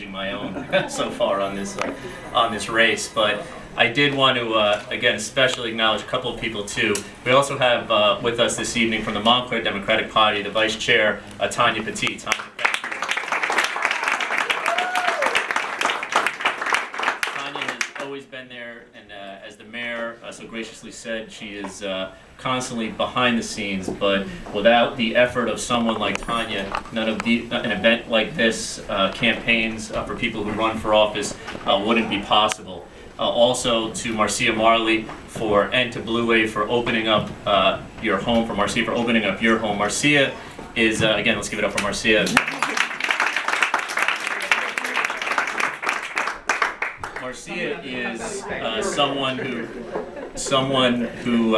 managing my own so far on this race. But I did want to, again, especially acknowledge a couple of people too. We also have with us this evening from the Montclair Democratic Party, the Vice Chair, Tanya Petit. Tanya, has always been there, and as the mayor so graciously said, she is constantly behind the scenes, but without the effort of someone like Tanya, none of an event like this, campaigns for people who run for office wouldn't be possible. Also to Marcia Marley and to Blue Wave for opening up your home, for Marcia for opening up your home. Marcia is, again, let's give it up for Marcia. Marcia is someone who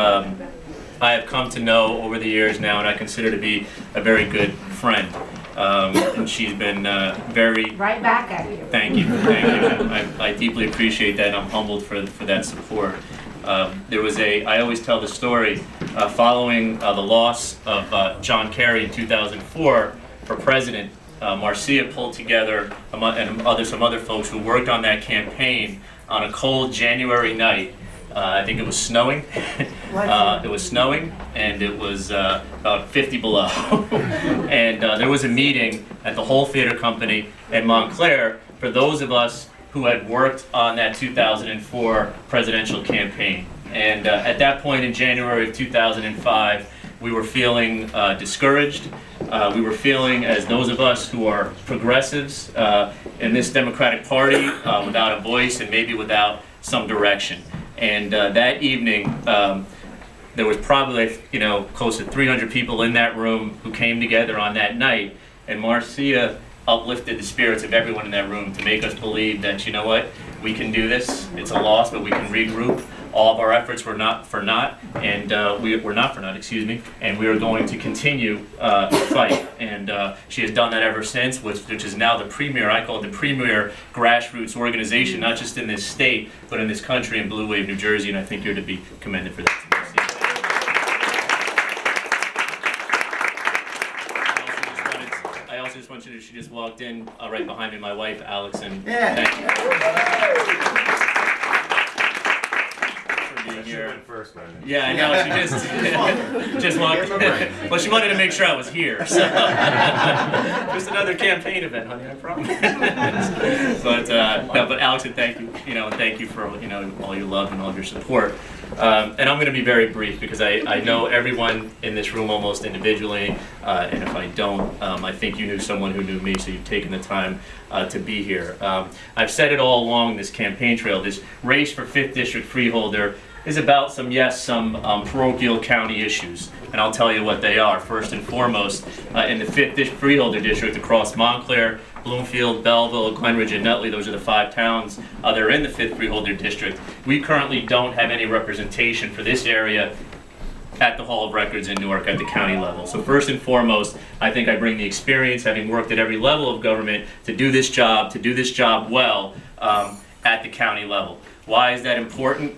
I have come to know over the years now, and I consider to be a very good friend. And she's been very... Right back at you. Thank you, thank you. I deeply appreciate that, and I'm humbled for that support. I always tell the story, following the loss of John Kerry in 2004 for president, Marcia pulled together, and some other folks who worked on that campaign on a cold January night. I think it was snowing. It was snowing, and it was about 50 below. And there was a meeting at the Whole Theater Company in Montclair for those of us who had worked on that 2004 presidential campaign. And at that point in January of 2005, we were feeling discouraged. We were feeling, as those of us who are progressives in this Democratic Party, without a voice and maybe without some direction. And that evening, there was probably, close to 300 people in that room who came together on that night. And Marcia uplifted the spirits of everyone in that room to make us believe that, you know what, we can do this. It's a loss, but we can regroup. All of our efforts were not for naught, and and we are going to continue to fight. And she has done that ever since, which is now the premier, I call it the premier grassroots organization, not just in this state, but in this country, in Blue Wave, New Jersey, and I think you're to be commended for that. I also just want you to, she just walked in right behind me, my wife, Alex, and thank you. Here. First, yeah, I know. She just walked in. Well, she wanted to make sure I was here. So just another campaign event, honey. I promise. But Alex, and thank you. And thank you for all your love and all your support. And I'm going to be very brief because I know everyone in this room almost individually, and if I don't, I think you knew someone who knew me, so you've taken the time to be here. I've said it all along this campaign trail. This race for 5th District Freeholder is about some parochial county issues, and I'll tell you what they are. First and foremost, in the 5th Freeholder District across Montclair, Bloomfield, Belleville, Glenridge, and Nutley, those are the 5 towns that are in the 5th Freeholder District. We currently don't have any representation for this area at the Hall of Records in Newark at the county level. So first and foremost, I think I bring the experience, having worked at every level of government, to do this job well at the county level. Why is that important?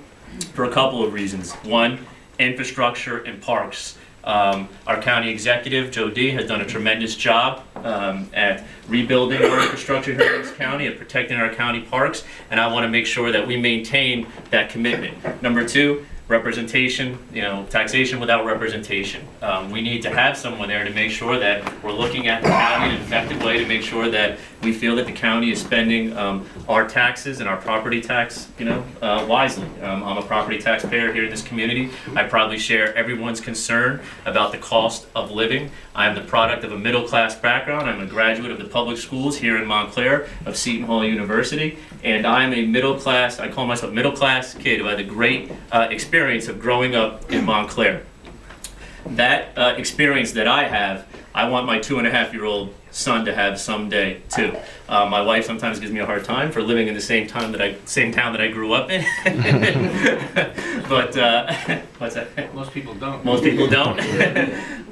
For a couple of reasons. One, infrastructure and parks. Our county executive, Joe D., has done a tremendous job at rebuilding our infrastructure here in this county, at protecting our county parks, and I want to make sure that we maintain that commitment. Number two, representation, taxation without representation. We need to have someone there to make sure that we're looking at the county in an effective way to make sure that we feel that the county is spending our taxes and our property tax, wisely. I'm a property taxpayer here in this community. I probably share everyone's concern about the cost of living. I'm the product of a middle-class background. I'm a graduate of the public schools here in Montclair of Seton Hall University, and I'm a I call myself a middle-class kid who had a great experience of growing up in Montclair. That experience that I have, I want my 2.5-year-old son to have someday too. My wife sometimes gives me a hard time for living in the same town that I grew up in. But what's that? Most people don't. Most people don't.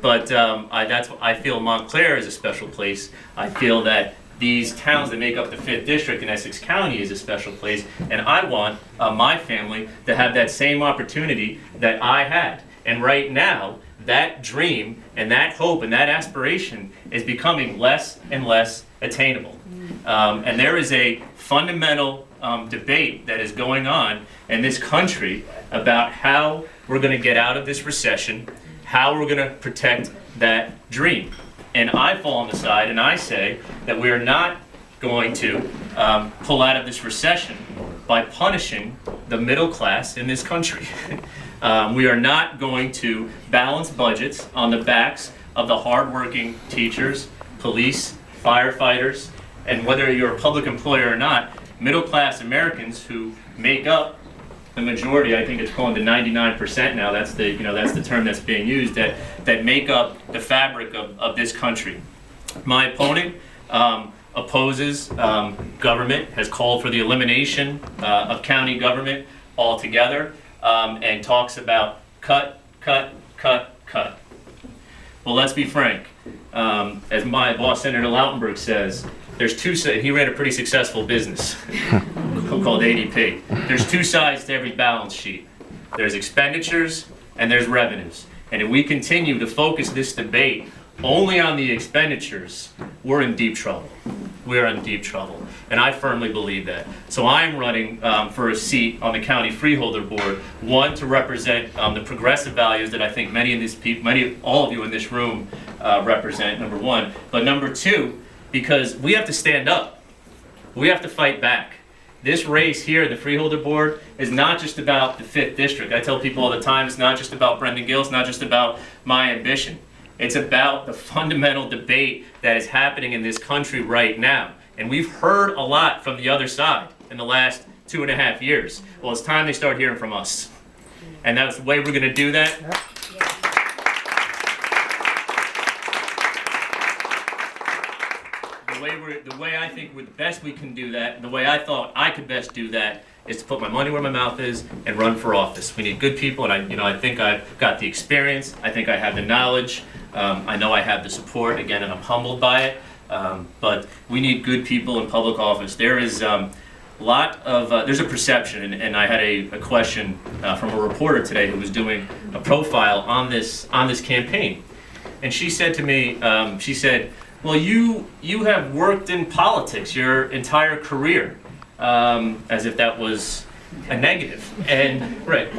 But I feel Montclair is a special place. I feel that these towns that make up the 5th District in Essex County is a special place, and I want my family to have that same opportunity that I had. And right now, that dream and that hope and that aspiration is becoming less and less attainable. And there is a fundamental debate that is going on in this country about how we're going to get out of this recession, how we're going to protect that dream. And I fall on the side and I say that we are not going to pull out of this recession by punishing the middle class in this country. We are not going to balance budgets on the backs of the hardworking teachers, police, firefighters, and whether you're a public employer or not, middle class Americans who make up the majority. I think it's called the 99% now. That's the term that's being used, that make up the fabric of this country. My opponent opposes government, has called for the elimination of county government altogether, and talks about cut. Well, let's be frank. As my boss, Senator Lautenberg, says, he ran a pretty successful business called ADP. There's two sides to every balance sheet. There's expenditures and there's revenues. And if we continue to focus this debate only on the expenditures, we're in deep trouble. We're in deep trouble. And I firmly believe that. So I'm running for a seat on the county freeholder board, one, to represent the progressive values that I think all of you in this room represent, number one. But number two, because we have to stand up. We have to fight back. This race here in the freeholder board is not just about the 5th district. I tell people all the time, it's not just about Brendan Gill, it's not just about my ambition. It's about the fundamental debate that is happening in this country right now. And we've heard a lot from the other side in the last 2.5 years. Well, it's time they start hearing from us. And that's the way we're going to do that. The way I think the best we can do that, and the way I thought I could best do that, is to put my money where my mouth is and run for office. We need good people, and I think I've got the experience. I think I have the knowledge. I know I have the support, again, and I'm humbled by it. But we need good people in public office. There is there's a perception, and I had a question from a reporter today who was doing a profile on this campaign, and she said to me, well, you have worked in politics your entire career, as if that was a negative. And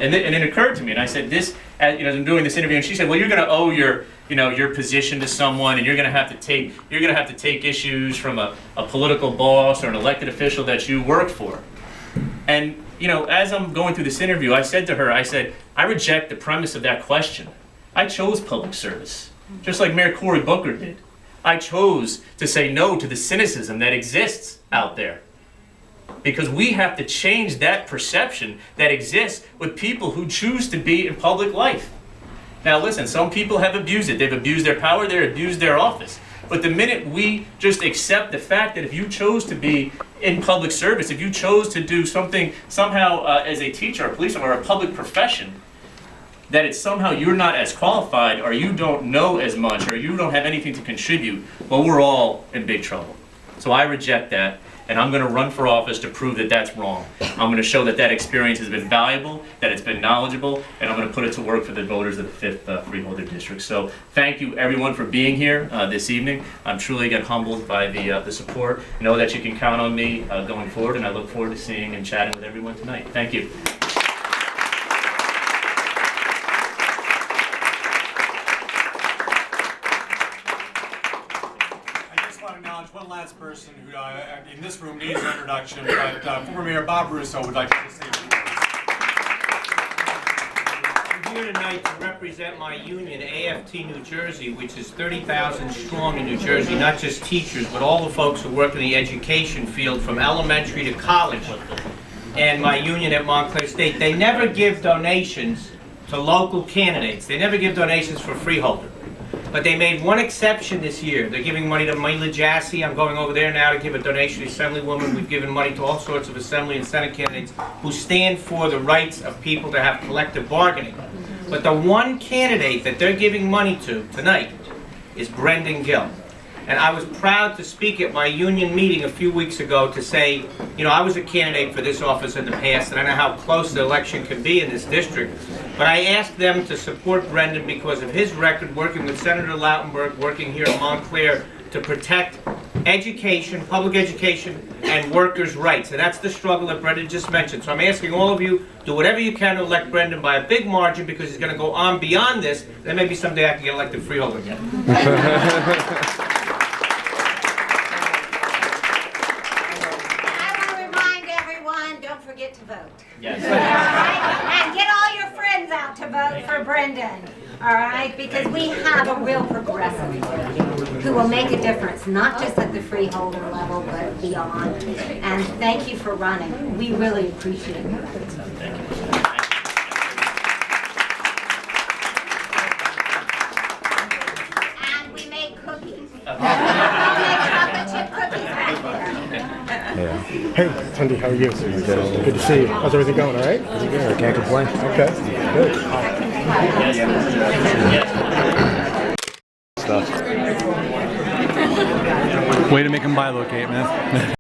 it occurred to me, and I said this, as I'm doing this interview, and she said, well, you're going to owe your position to someone, and you're going to have to take issues from a political boss or an elected official that you work for. And as I'm going through this interview, I said to her, I reject the premise of that question. I chose public service, just like Mayor Cory Booker did. I chose to say no to the cynicism that exists out there. Because we have to change that perception that exists with people who choose to be in public life. Now listen, some people have abused it. They've abused their power, they've abused their office. But the minute we just accept the fact that if you chose to be in public service, if you chose to do something somehow as a teacher, or a policeman, or a public profession, that it's somehow you're not as qualified, or you don't know as much, or you don't have anything to contribute, well, we're all in big trouble. So I reject that, and I'm going to run for office to prove that that's wrong. I'm going to show that experience has been valuable, that it's been knowledgeable, and I'm going to put it to work for the voters of the 5th Freeholder District. So thank you, everyone, for being here this evening. I'm truly, again, humbled by the support. Know that you can count on me going forward, and I look forward to seeing and chatting with everyone tonight. Thank you. One last person who in this room needs an introduction, but former Mayor Bob Russo would like to say a few words. I'm here tonight to represent my union, AFT New Jersey, which is 30,000 strong in New Jersey, not just teachers, but all the folks who work in the education field from elementary to college. And my union at Montclair State, they never give donations to local candidates. They never give donations for freeholder. But they made one exception this year. They're giving money to Mila Jassy. I'm going over there now to give a donation to Assemblywoman. We've given money to all sorts of Assembly and Senate candidates who stand for the rights of people to have collective bargaining. But the one candidate that they're giving money to tonight is Brendan Gill. And I was proud to speak at my union meeting a few weeks ago to say, I was a candidate for this office in the past, and I know how close the election can be in this district. But I asked them to support Brendan because of his record working with Senator Lautenberg, working here at Montclair to protect education, public education, and workers' rights. And that's the struggle that Brendan just mentioned. So I'm asking all of you, do whatever you can to elect Brendan by a big margin, because he's going to go on beyond this. Then maybe someday I can get elected freeholder again. Don't forget to vote. Yes. All right? And get all your friends out to vote for Brendan. All right? Because we have a real progressive who will make a difference, not just at the freeholder level, but beyond. And thank you for running. We really appreciate it. Thank you. And we make cookies. We make chocolate chip cookies back there. Hey, Tunde, how are you? Good to see you. How's everything going, all right? Pretty good. Can't complain. Okay, good. Stuff. Way to make them bilocate, man.